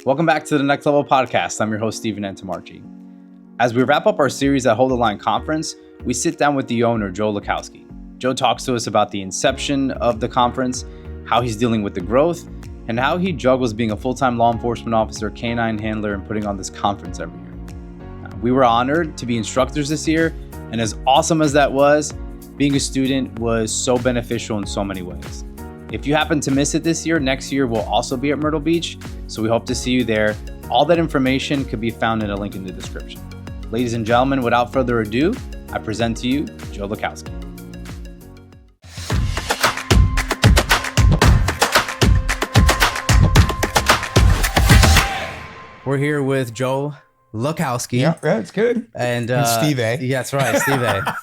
Welcome back to the Next Level Podcast. I'm your host, Stephen Antomarchi. As we wrap up our series at Hold the Line Conference, we sit down with the owner, Joe Lutkowski. Joe talks to us about the inception of the conference, how he's dealing with the growth, and how he juggles being a full-time law enforcement officer, canine handler, and putting on this conference every year. We were honored to be instructors this year, and as awesome as that was, being a student was so beneficial in so many ways. If you happen to miss it this year, next year we'll also be at Myrtle Beach, so we hope to see you there. All that information could be found in a link in the description. Ladies and gentlemen, without further ado, I present to you Joe Lutkowski. We're here with Joe Lutkowski. Yeah, it's good. And Steve A. Yeah, that's right, Steve A.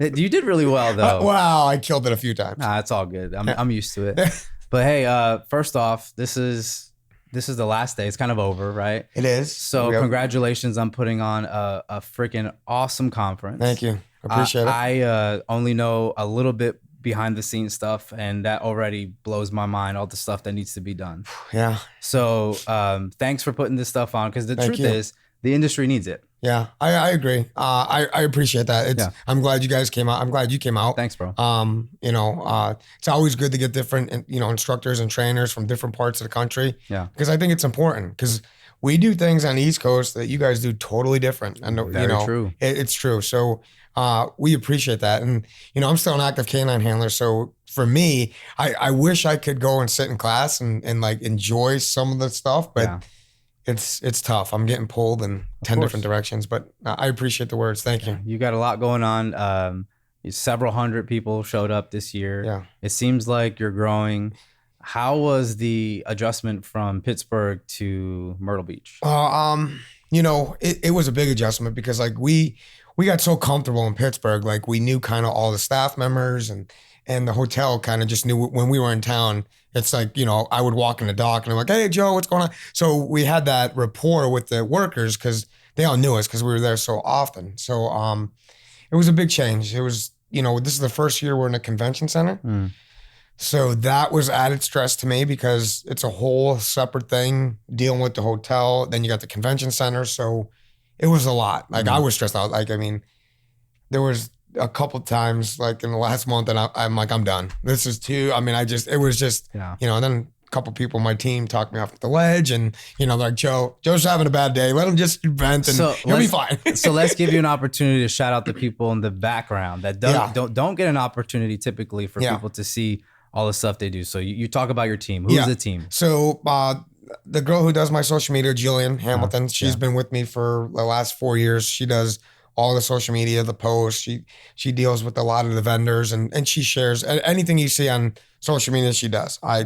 You did really well, though. Wow, I killed it a few times. Nah, it's all good. I'm used to it. But hey, first off, this is the last day. It's kind of over, right? It is. So congratulations on putting on a freaking awesome conference. Thank you. Appreciate it. I only know a little bit behind the scenes stuff, and that already blows my mind, all the stuff that needs to be done. Yeah. So thanks for putting this stuff on, because the truth is, the industry needs it. Yeah, I agree. I appreciate that. I'm glad you guys came out. I'm glad you came out. Thanks, bro. It's always good to get different, instructors and trainers from different parts of the country. Yeah. Because I think it's important, because we do things on the East Coast that you guys do totally different. And Very true. It's true. So we appreciate that. And, I'm still an active canine handler. So for me, I wish I could go and sit in class and like enjoy some of the stuff, but it's tough. I'm getting pulled in 10 different directions, but I appreciate the words. Thank you. You got a lot going on. Several hundred people showed up this year. Yeah. It seems like you're growing. How was the adjustment from Pittsburgh to Myrtle Beach? It was a big adjustment, because like we got so comfortable in Pittsburgh. Like we knew kind of all the staff members, and the hotel kind of just knew when we were in town. It's like, I would walk in the dock and I'm like, hey, Joe, what's going on? So we had that rapport with the workers, because they all knew us because we were there so often. So it was a big change. It was, this is the first year we're in a convention center. So that was added stress to me, because it's a whole separate thing dealing with the hotel. Then you got the convention center. So it was a lot. Like I was stressed out. Like, there was a couple times like in the last month, and I'm like, I'm done. This is too, it was just, and then a couple people on my team talked me off the ledge, and, like, Joe's having a bad day. Let him just vent and he'll be fine. So let's give you an opportunity to shout out the people in the background that don't get an opportunity typically for people to see all the stuff they do. So you talk about your team. Who's the team? So the girl who does my social media, Jillian Hamilton, she's been with me for the last 4 years. She does all the social media, the posts. She deals with a lot of the vendors, and she shares anything you see on social media. She does. I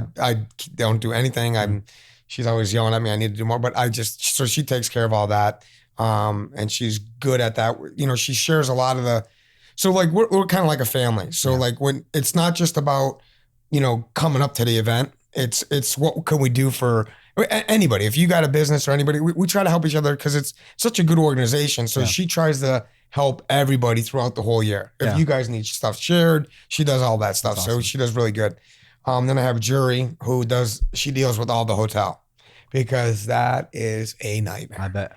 don't do anything. She's always yelling at me, I need to do more, but so she takes care of all that. And she's good at that. She shares a lot of so like we're kind of like a family. So like when it's not just about, coming up to the event, it's what can we do for anybody. If you got a business or anybody, we try to help each other, because it's such a good organization. So she tries to help everybody throughout the whole year. If you guys need stuff shared, she does all that stuff. Awesome. So she does really good. Then I have Jury, she deals with all the hotel, because that is a nightmare. I bet.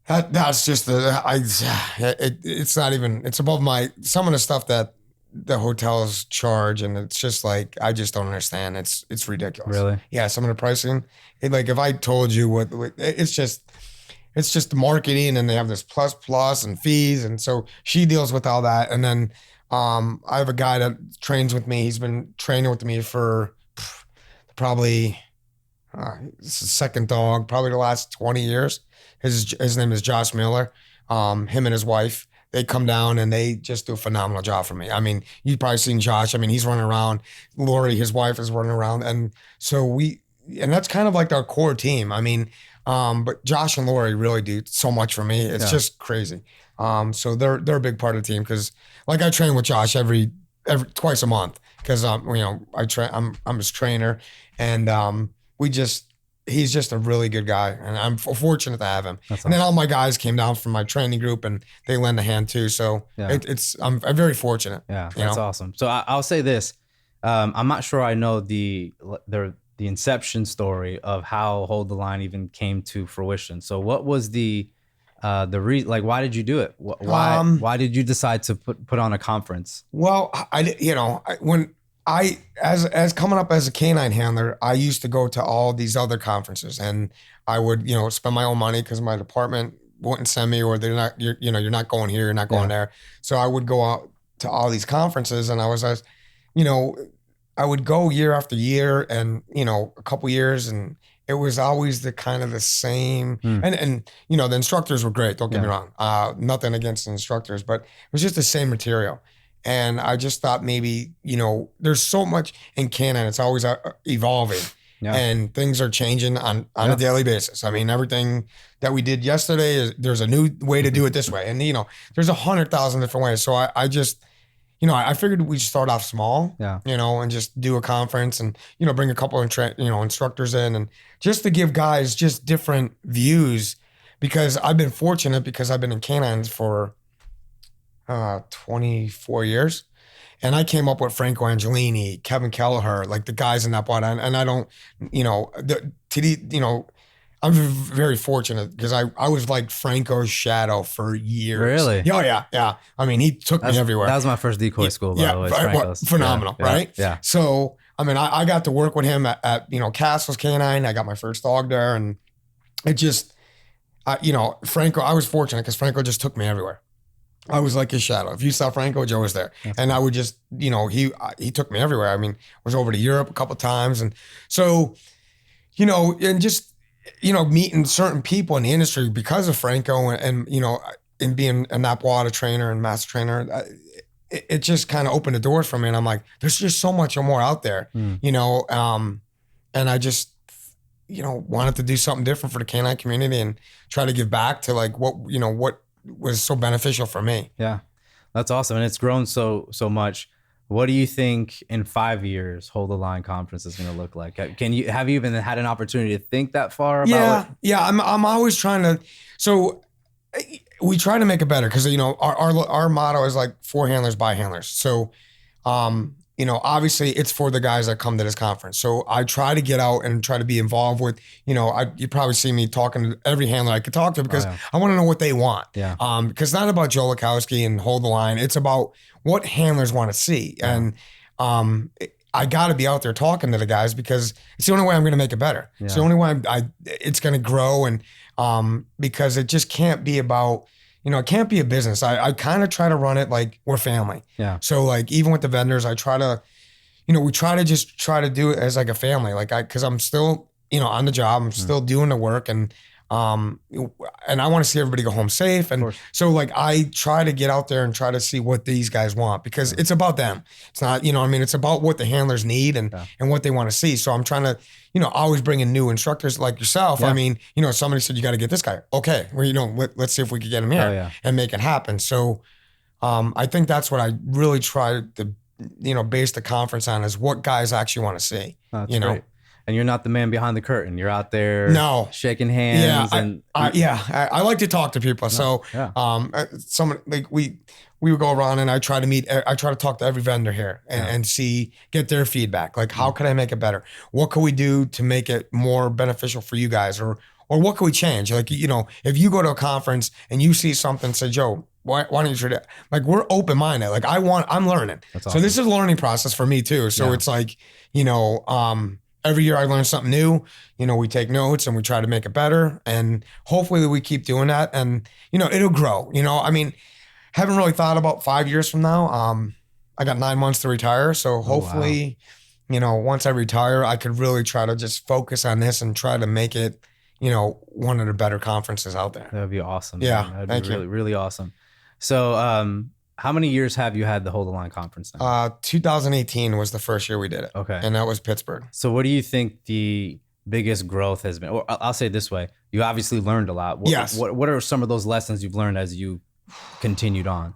That's just it's not even, it's above some of the stuff that the hotels charge, and it's just like, I just don't understand. It's ridiculous. Really? Yeah, some of the pricing. Like if I told you what, it's just the marketing, and they have this plus and fees, and so she deals with all that. And then I have a guy that trains with me. He's been training with me for probably it's his second dog, probably the last 20 years. His name is Josh Miller. Him and his wife, they come down and they just do a phenomenal job for me. You've probably seen Josh. He's running around. Lori, his wife, is running around. And so and that's kind of like our core team. But Josh and Lori really do so much for me. It's just crazy. So they're a big part of the team, because like I train with Josh every twice a month, because I'm his trainer, and he's just a really good guy, and I'm fortunate to have him. That's awesome. And then all my guys came down from my training group, and they lend a hand too. So I'm very fortunate. Yeah, that's awesome. So I'll say this. I'm not sure I know the the inception story of how Hold the Line even came to fruition. So what was the reason? Like, why did you do it? Why did you decide to put on a conference? Well, as coming up as a canine handler, I used to go to all these other conferences, and I would, spend my own money because my department wouldn't send me, or you're not going here, you're not going there. So I would go out to all these conferences, and I would go year after year, and a couple years, and it was always the same. And the instructors were great. Don't get me wrong. Nothing against the instructors, but it was just the same material. And I just thought maybe, there's so much in canine. It's always evolving. Yeah. And things are changing on a daily basis. I mean, everything that we did yesterday, there's a new way to do it this way. And, there's 100,000 different ways. So I just, I figured we'd start off small, and just do a conference and, bring a couple of, instructors in, and just to give guys just different views, because I've been fortunate because I've been in canines for 24 years. And I came up with Franco Angelini, Kevin Kelleher, like the guys in NAPWDA. And I don't, I'm very fortunate because I was like Franco's shadow for years. Really? Oh, yeah. I mean, he took me everywhere. That was my first decoy school, by the way. Franco's. Phenomenal, right? Yeah. So, I mean, I got to work with him at Castle's Canine. I got my first dog there. And it just, Franco, I was fortunate because Franco just took me everywhere. I was like his shadow. If you saw Franco, Joe was there. That's and cool. I would just, he took me everywhere. I mean, I was over to Europe a couple of times. And so, and just, meeting certain people in the industry because of Franco and being a NAPWDA trainer and master trainer, it just kind of opened the doors for me. And I'm like, there's just so much more out there, and I just, wanted to do something different for the canine community and try to give back to like what was so beneficial for me. Yeah, that's awesome. And it's grown so much. What do you think in 5 years Hold the Line conference is going to look like? Have you even had an opportunity to think that far about it? Yeah. I'm always trying to. So we try to make it better because our motto is like for handlers by handlers. So obviously it's for the guys that come to this conference. So I try to get out and try to be involved with, you probably see me talking to every handler I could talk to because I want to know what they want. Yeah. Because it's not about Joe Lutkowski and Hold the Line. It's about what handlers want to see. Yeah. And I got to be out there talking to the guys because it's the only way I'm going to make it better. Yeah. It's the only way it's going to grow. And because it just can't be about, it can't be a business. I kind of try to run it like we're family. Yeah. So like even with the vendors, I try to, we try to do it as like a family. Like because I'm still, on the job, I'm still doing the work, and I want to see everybody go home safe. And so like I try to get out there and try to see what these guys want because it's about them. It's not, it's about what the handlers need and what they want to see. So I'm trying to, always bring in new instructors like yourself. Yeah. I mean, somebody said you got to get this guy. Okay, well, let's see if we can get him here and make it happen. So I think that's what I really try to, base the conference on is what guys actually want to see. That's great. And you're not the man behind the curtain. You're out there shaking hands. Yeah, I like to talk to people. So someone like we would go around and I try to talk to every vendor here and get their feedback. Like, how can I make it better? What can we do to make it more beneficial for you guys? Or what can we change? Like, if you go to a conference and you see something, say, Joe, why don't you try that? Like, we're open-minded. Like, I'm learning. That's awesome. So this is a learning process for me too. So it's like, every year I learn something new. We take notes and we try to make it better. And hopefully we keep doing that. And, it'll grow. I mean, haven't really thought about 5 years from now. I got 9 months to retire. So hopefully, once I retire, I could really try to just focus on this and try to make it, one of the better conferences out there. That would be awesome. Yeah. That'd be really, really awesome. So, how many years have you had the Hold the Line conference now? 2018 was the first year we did it. Okay. And that was Pittsburgh. So what do you think the biggest growth has been? Or I'll say it this way. You obviously learned a lot. Yes. What are some of those lessons you've learned as you continued on?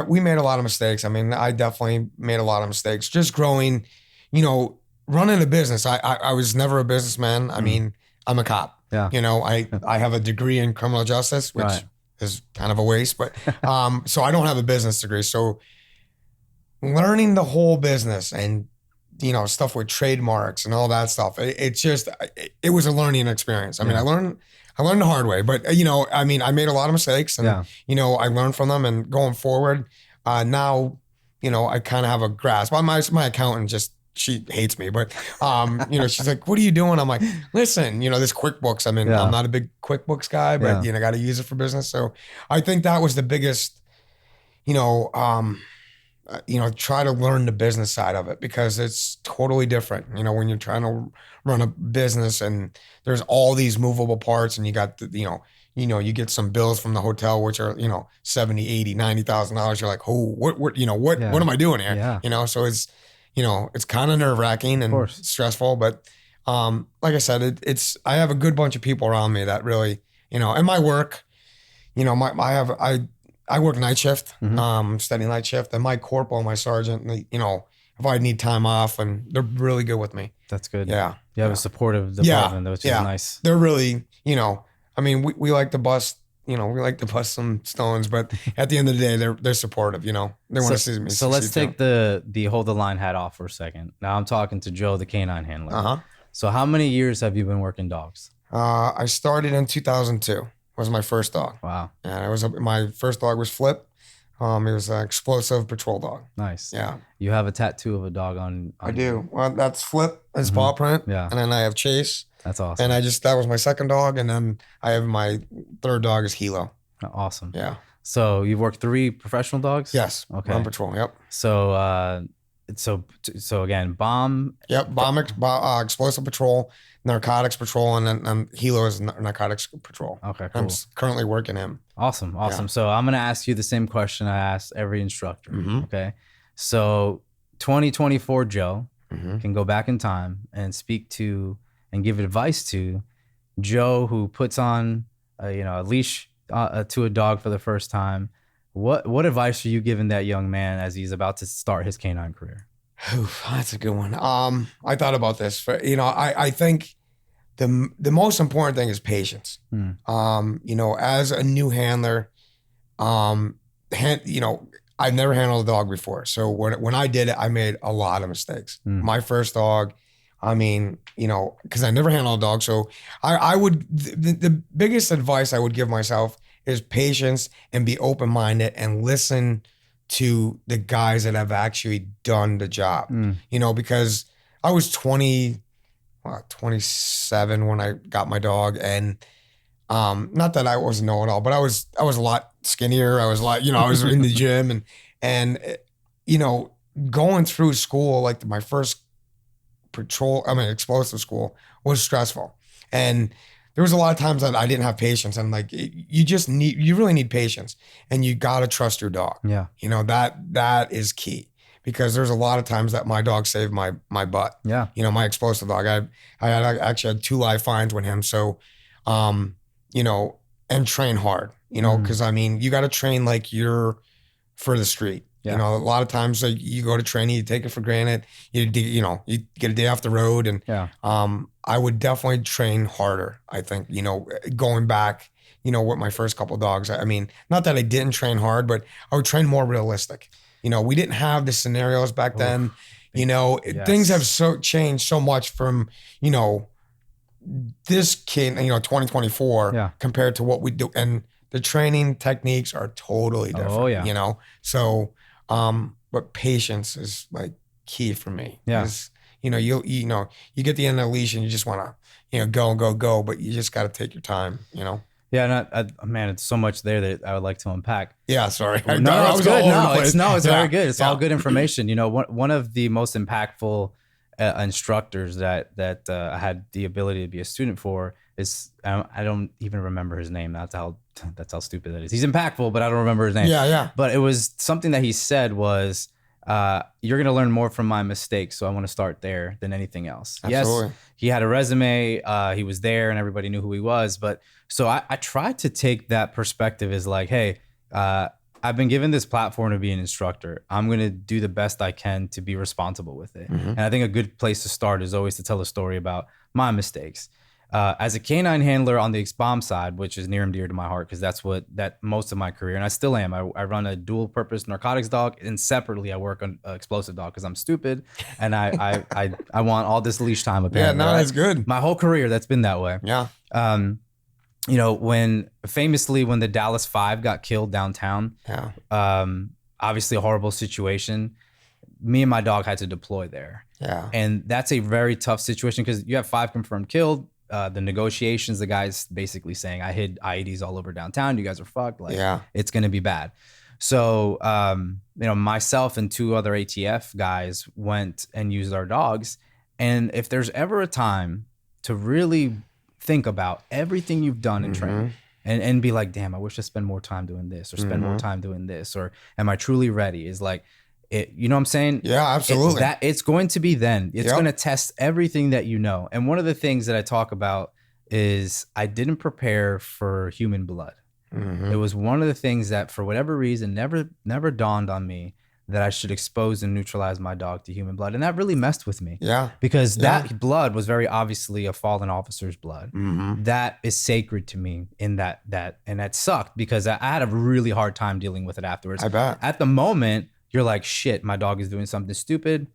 We made a lot of mistakes. I definitely made a lot of mistakes. Just growing, running a business. I was never a businessman. I'm a cop. Yeah. I have a degree in criminal justice, which is kind of a waste, but so I don't have a business degree. So learning the whole business and stuff with trademarks and all that stuff. It was a learning experience. I mean, I learned the hard way, but I made a lot of mistakes and, I learned from them, and going forward, now, I kind of have a grasp. My accountant she hates me, but, she's like, what are you doing? I'm like, listen, this QuickBooks, I'm not a big QuickBooks guy, but, got to use it for business. So I think that was the biggest, try to learn the business side of it, because it's totally different, when you're trying to run a business and there's all these movable parts, and you got you get some bills from the hotel, which are, $70,000, $80,000, $90,000. You're like, oh, what am I doing here? So it's kind of nerve wracking and stressful, but, like I said, I have a good bunch of people around me that really, and my work, I work night shift, study night shift, and my corporal and my sergeant, if I need time off, and they're really good with me. That's good. Yeah. You have a supportive department, which is nice. They're really, we like to bust, some stones, but at the end of the day, they're supportive, they want to see me. So let's take the hold the line hat off for a second. Now I'm talking to Joe, the canine handler. So how many years have you been working dogs? I started in 2002. Was my first dog. Wow. And my first dog was Flip. He was an explosive patrol dog. Nice. Yeah. You have a tattoo of a dog on I do. Well, that's Flip, his paw print. Yeah. And then I have Chase. That's awesome. And that was my second dog. And then I have my third dog is Hilo. Awesome. Yeah. So you've worked 3 professional dogs? Yes. Okay. On patrol. Yep. So, so again, bomb. Yep. Explosive patrol, narcotics patrol, and then Hilo is narcotics patrol. Okay, cool. I'm currently working him. Awesome. Yeah. So I'm going to ask you the same question I ask every instructor. Okay. So 2024 Joe can go back in time and speak to and give advice to Joe, who puts on a leash to a dog for the first time. What advice are you giving that young man as he's about to start his canine career? Oof, that's a good one. I thought about this. I think the most important thing is patience. As a new handler, I've never handled a dog before. So when I did it, I made a lot of mistakes. My first dog, because I never handled a dog. So the biggest advice I would give myself is patience and be open-minded and listen to the guys that have actually done the job, because I was 27 when I got my dog, and not that I wasn't know-it-all, but I was a lot skinnier. I was a lot, I was in the gym and going through school, like my first explosive school was stressful, and there was a lot of times that I didn't have patience, and like you really need patience, and you gotta trust your dog. Yeah, that is key, because there's a lot of times that my dog saved my butt. Yeah, my explosive dog. I actually had 2 live fines with him. So, and train hard. Because you got to train like you're for the street. Yeah. A lot of times you go to training, you take it for granted. You get a day off the road, and I would definitely train harder. I think going back, with my first couple of dogs. Not that I didn't train hard, but I would train more realistic. We didn't have the scenarios back then. Things have changed so much from this kid, 2024 compared to what we do, and the training techniques are totally different. Oh yeah. So. But patience is like key for me. Yeah. You get the end of the leash and you just want to, go, but you just got to take your time, Yeah, man, it's so much there that I would like to unpack. Yeah, sorry. It's good. It's very good. It's all good information. One of the most impactful instructors that I had the ability to be a student for is, I don't even remember his name. That's how stupid that is. He's impactful, but I don't remember his name. Yeah. But it was something that he said was, you're going to learn more from my mistakes. So I want to start there than anything else. Absolutely. Yes, he had a resume. He was there and everybody knew who he was. But so I tried to take that perspective as like, hey, I've been given this platform to be an instructor. I'm going to do the best I can to be responsible with it. And I think a good place to start is always to tell a story about my mistakes. As a canine handler on the ex-bomb side, which is near and dear to my heart because that's most of my career, and I still am. I run a dual-purpose narcotics dog, and separately I work on explosive dog because I'm stupid and I want all this leash time. Apparently, Yeah, no, that's good. My whole career, that's been that way. Yeah. You know, when the Dallas 5 got killed downtown, obviously a horrible situation. Me and my dog had to deploy there. Yeah. And that's a very tough situation because you have 5 confirmed killed. The negotiations, the guy's basically saying, I hid IEDs all over downtown. You guys are fucked. Like, it's going to be bad. So, you know, myself and 2 other ATF guys went and used our dogs. And if there's ever a time to really think about everything you've done in training and be like, damn, I wish I spend more time doing this or spend more time doing this, or am I truly ready? Is like, you know what I'm saying? Yeah, absolutely. It's going to be then. It's going to test everything that you know. And one of the things that I talk about is I didn't prepare for human blood. It was one of the things that for whatever reason never dawned on me that I should expose and neutralize my dog to human blood. And that really messed with me. Yeah. Because that blood was very obviously a fallen officer's blood. That is sacred to me in that and that sucked because I had a really hard time dealing with it afterwards. I bet. At the moment, you're like, shit, my dog is doing something stupid.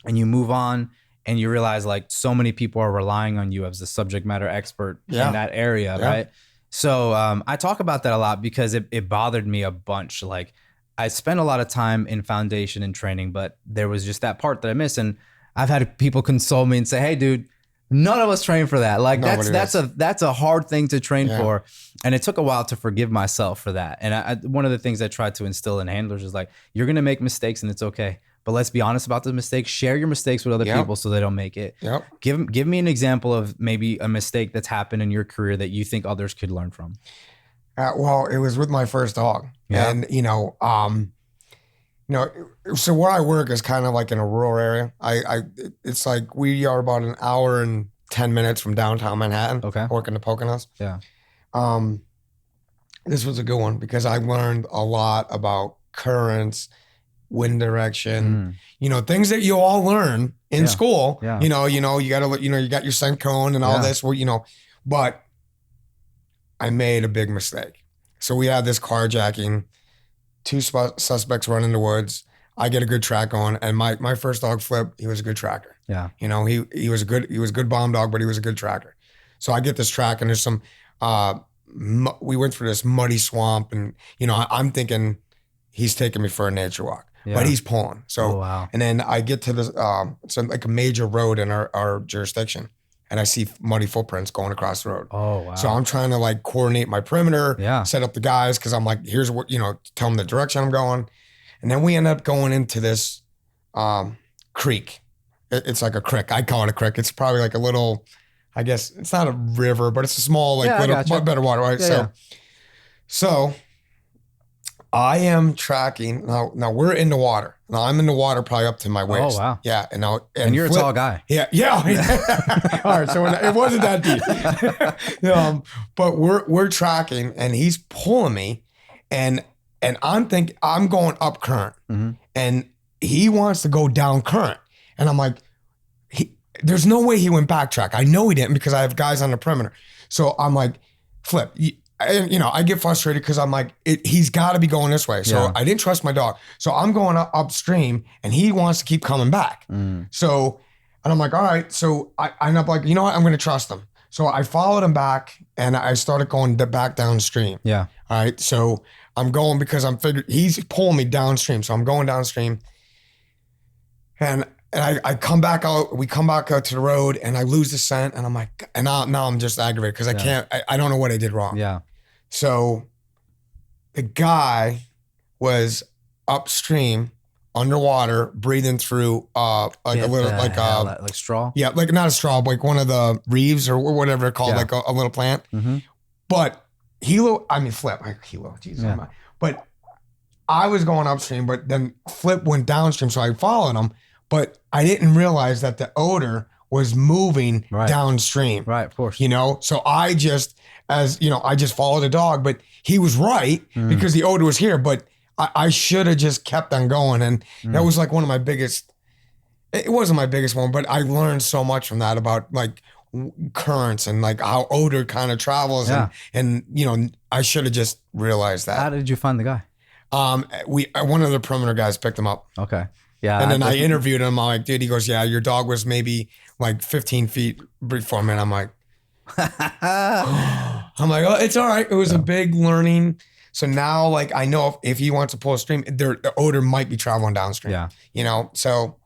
And you move on and you realize like so many people are relying on you as a subject matter expert in that area, right? So I talk about that a lot because it bothered me a bunch. Like I spent a lot of time in foundation and training, but there was just that part that I missed. And I've had people console me and say, hey, dude, none of us train for that. Like that's a hard thing to train for. And it took a while to forgive myself for that. And one of the things I tried to instill in handlers is like, you're going to make mistakes and it's okay. But let's be honest about the mistakes. Share your mistakes with other people so they don't make it. Give me an example of maybe a mistake that's happened in your career that you think others could learn from. Well, it was with my first dog. And, so where I work is kind of like in a rural area. It's like we are about an hour and 10 minutes from downtown Manhattan. Okay. Working the Poconos. Yeah. This was a good one because I learned a lot about currents, wind direction, things that you all learn in school. Yeah. You gotta, you got your scent cone and all this, but I made a big mistake. So we had this carjacking, 2 suspects run in the woods. I get a good track on, and my first dog, Flip, he was a good tracker. Yeah. He was a good bomb dog, but he was a good tracker. So I get this track, and there's some, we wwent through this muddy swamp, and, I'm thinking he's taking me for a nature walk, but he's pulling. So, and then I get to this, it's like a major road in our jurisdiction. And I see muddy footprints going across the road. Oh, wow. So I'm trying to like coordinate my perimeter, set up the guys. Cause I'm like, here's what, tell them the direction I'm going. And then we end up going into this creek. It's like a creek. I call it a creek. It's probably like a little, I guess it's not a river, but it's a small, like little better water, right? So I am tracking. Now we're in the water. Now I'm in the water probably up to my waist. Oh, wow. Yeah. And you're a tall guy. Yeah. All right. So it wasn't that deep. But we're tracking and he's pulling me and I'm thinking I'm going up current and he wants to go down current. And I'm like, there's no way he went backtrack. I know he didn't because I have guys on the perimeter. So I'm like, Flip, I get frustrated because I'm like, he's got to be going this way. So I didn't trust my dog. So I'm going upstream and he wants to keep coming back. So, and I'm like, all right. So I end up like, you know what? I'm going to trust him. So I followed him back and I started going back downstream. Yeah. All right. So I'm going because I'm figuring he's pulling me downstream. So I'm going downstream and I come back out, we come back out to the road and I lose the scent and I'm like, and now I'm just aggravated because I don't know what I did wrong. Yeah. So the guy was upstream, underwater, breathing through like a little, like straw? Yeah, like not a straw, but like one of the reeves or whatever they're called, like a little plant. But Flip, Jesus. But I was going upstream, but then Flip went downstream, so I followed him. But I didn't realize that the odor was moving downstream. Right, of course. So I just followed the dog, but he was right because the odor was here, but I should have just kept on going. And that was like one of my biggest, it wasn't my biggest one, but I learned so much from that about like currents and like how odor kind of travels. Yeah. And you know, I should have just realized that. How did you find the guy? One of the perimeter guys picked him up. Okay. Yeah. And then I interviewed him. I'm like, dude, he goes, yeah, your dog was maybe like 15 feet before me. And I'm like, oh, it's all right. It was a big learning. So now, like, I know if he wants to pull a stream, the odor might be traveling downstream. Yeah. You know, so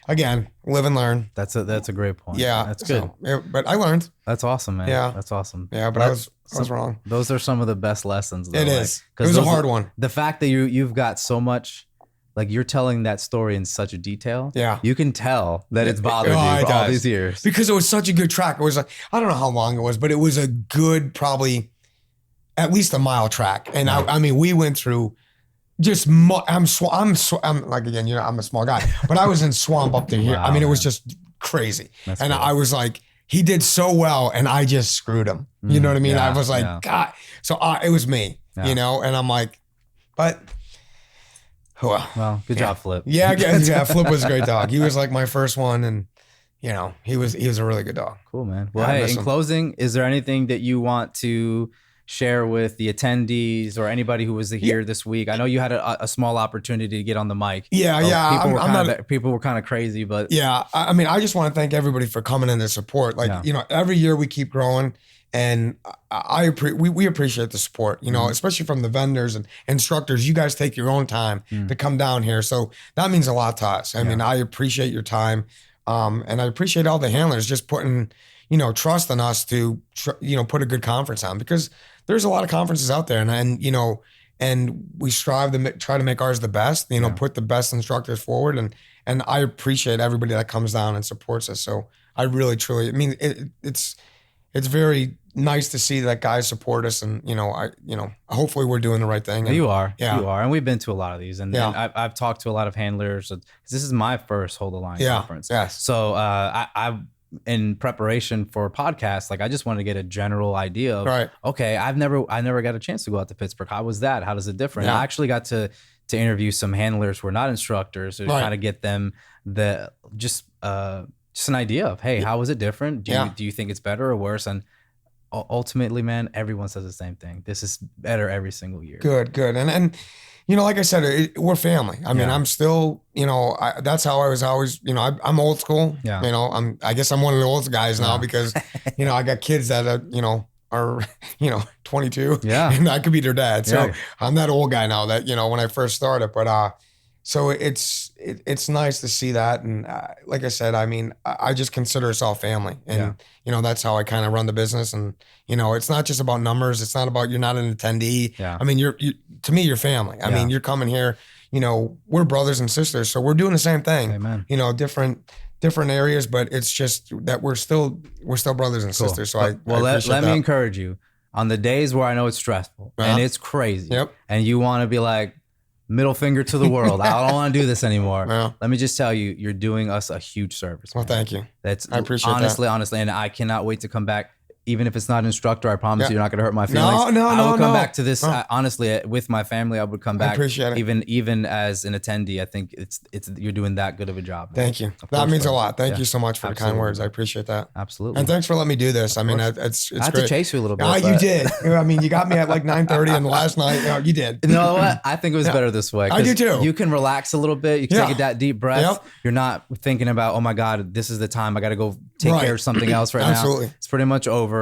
again, live and learn. That's a great point. Yeah. That's good. But I learned. That's awesome, man. Yeah. That's awesome. Yeah, but I was wrong. Those are some of the best lessons, though. It is. It was a hard one. The fact that you've got so much, like, you're telling that story in such a detail. Yeah. You can tell that it's bothered you for all these years. Because it was such a good track. It was like, I don't know how long it was, but it was a good, probably at least a mile track. And I mean, we went through just, I'm like, again, you know, I'm a small guy, but I was in swamp up to here. Wow, I mean, it was just crazy. That's and cool. I was like, he did so well and I just screwed him. You know what I mean? Yeah, I was like, God. So it was me, you know, and I'm like, but. Well, good job, Flip. Yeah, Flip was a great dog. He was like my first one, and you know, he was a really good dog. Cool, man. Well, hey, in closing, is there anything that you want to share with the attendees or anybody who was here this week? I know you had a small opportunity to get on the mic. People were kind of crazy, but yeah, I mean, I just want to thank everybody for coming in to support. Like, you know, every year we keep growing. And we appreciate the support, you know, especially from the vendors and instructors. You guys take your own time to come down here. So that means a lot to us. I mean, I appreciate your time. And I appreciate all the handlers just putting, you know, trust in us to, you know, put a good conference on, because there's a lot of conferences out there and you know, and we strive to try to make ours the best, you know, put the best instructors forward. And I appreciate everybody that comes down and supports us. So I really, truly, I mean, it's very nice to see that guys support us, and you know, hopefully we're doing the right thing. And, you are, and we've been to a lot of these, and I've talked to a lot of handlers. This is my first Hold the Line conference. Yes. So I in preparation for podcasts, like I just wanted to get a general idea of, okay, I never got a chance to go out to Pittsburgh. How was that? How does it differ? I actually got to interview some handlers who are not instructors to kind of get them just an idea of, hey, how was it different? Do you think it's better or worse? And ultimately, man, everyone says the same thing. This is better every single year. Good. And you know, like I said, we're family. I mean, I'm still, you know, that's how I was always, you know, I'm old school. You know, I guess I'm one of the old guys now because, you know, I got kids that are, you know, 22. And I could be their dad. So I'm that old guy now that, you know, when I first started, but, so it's nice to see that. And like I said, I mean, I just consider us all family. And, you know, that's how I kind of run the business. And, you know, it's not just about numbers. It's not about, you're not an attendee. I mean, to me, you're family. I mean, you're coming here, you know, we're brothers and sisters. So we're doing the same thing. Amen. You know, different areas, but it's just that we're still brothers and sisters. So let me encourage you on the days where I know it's stressful and it's crazy. And you want to be like, middle finger to the world. I don't want to do this anymore. Let me just tell you, you're doing us a huge service. Well, thank you. I appreciate that. Honestly, and I cannot wait to come back. Even if it's not instructor, I promise you're not going to hurt my feelings. No, I would come back to this. Honestly, with my family, I would come back. I appreciate it. Even as an attendee, I think it's you're doing that good of a job. Thank you. That means a lot. Thank you so much for the kind words. I appreciate that. Absolutely. And thanks for letting me do this. I mean, it's I had great. to chase you a little bit. You did. I mean, you got me at like 9:30, and last night you did. You know what? I think it was better this way. I do too. You can relax a little bit. You can take that deep breath. You're not thinking about, oh my God, this is the time I got to go take care of something else right now. It's pretty much over.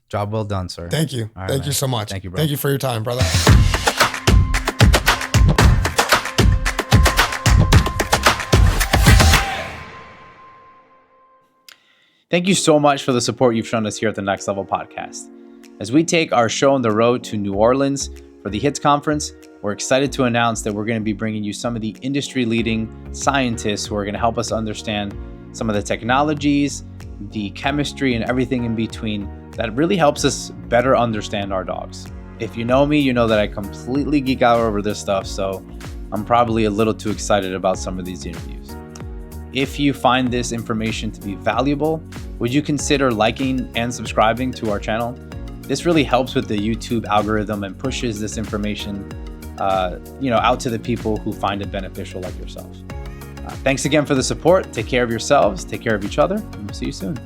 Job well done, sir. Thank you. Thank you so much. Thank you, bro. Thank you for your time, brother. Thank you so much for the support you've shown us here at the Next Level Podcast. As we take our show on the road to New Orleans for the HITS conference, we're excited to announce that we're going to be bringing you some of the industry-leading scientists who are going to help us understand some of the technologies, the chemistry, and everything in between that really helps us better understand our dogs. If you know me, you know that I completely geek out over this stuff, so I'm probably a little too excited about some of these interviews. If you find this information to be valuable, would you consider liking and subscribing to our channel? This really helps with the YouTube algorithm and pushes this information out to the people who find it beneficial like yourself. Thanks again for the support. Take care of yourselves, take care of each other, and we'll see you soon.